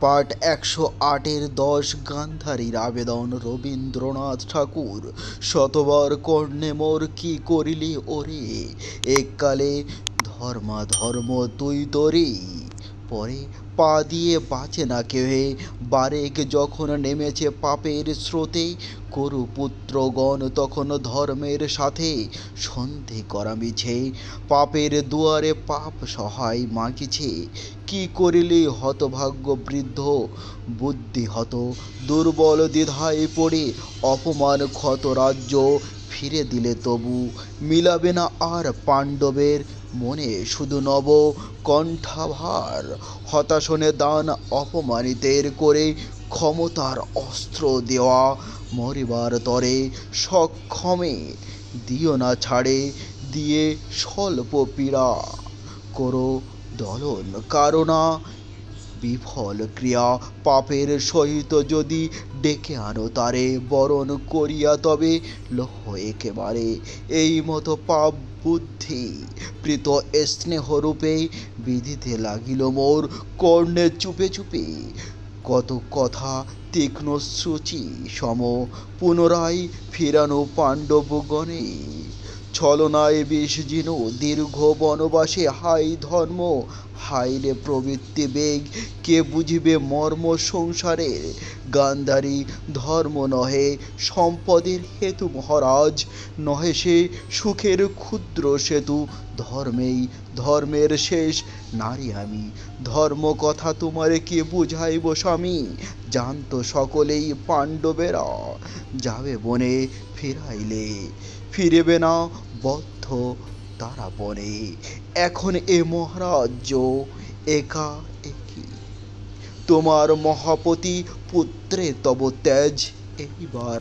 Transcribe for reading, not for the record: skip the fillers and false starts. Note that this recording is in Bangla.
পাঠ ১০৮-এর ১০ গান্ধারীর আবেদন রবীন্দ্রনাথ ঠাকুর। শতবার কর্ণে মোর কি করিলি ওরে, এককালে ধর্মাধর্ম তুই তোরি। পরে পা দিয়ে বাঁচে না কেহে, বারেক যখন নেমেছে পাপের স্রোতে, কুরুপুত্রগণ তখন ধর্মের সাথে সন্ধি করা মিছে, পাপের দুয়ারে পাপ সহায় মাগিছে। কি করিলি হতভাগ্য বৃদ্ধ, বুদ্ধিহত দুর্বল দ্বিধায় পড়ে, অপমান ক্ষত রাজ্য ফিরে দিলে তবু মিলাবে না আর পাণ্ডবের মনে শুধু নব কণ্ঠাভার। হতাশনে দান অপমানিতের করে, ক্ষমতার অস্ত্র দেওয়া মরিবার তরে সক্ষমে দিও না ছাড়ে, দিয়ে স্বল্প পীড়া করো দলন কারণা বিফল ক্রিয়া। পাপের সহিত যদি ডেকে আনো তারে, বরণ করিয়া তবে লহ একেবারে। এই মতো পাপ বুদ্ধি প্রীত স্নেহরূপে বিধিতে লাগিল মোর কর্ণে চুপে চুপে। কত কথা তীক্ষ্ণ সূচি সম পুনরায় ফিরানো পাণ্ডবগণে, ছলনায় বিষজীর্ণ দীর্ঘ বনবাসে। হাই ধর্ম, হাই রে প্রবৃত্তি বেগ, কে বুঝিবে মর্ম সংসারের। গান্ধারী ধর্ম নহে সম্পদের হেতু মহারাজ, নহে সে সুখের ক্ষুদ্র সেতু। ধর্মেই ধর্মের শেষ নারী আমি, ধর্ম কথা তোমারে কে বুঝাইব স্বামী। জানত সকলেই পাণ্ডবেরা যাবে বনে, ফিরাইলে ফিরিবে না বদ্ধ তারা বনে। এখন এ মহারাজ্য একা একই, তোমার মহাপতি পুত্রে তব তেজ এইবার।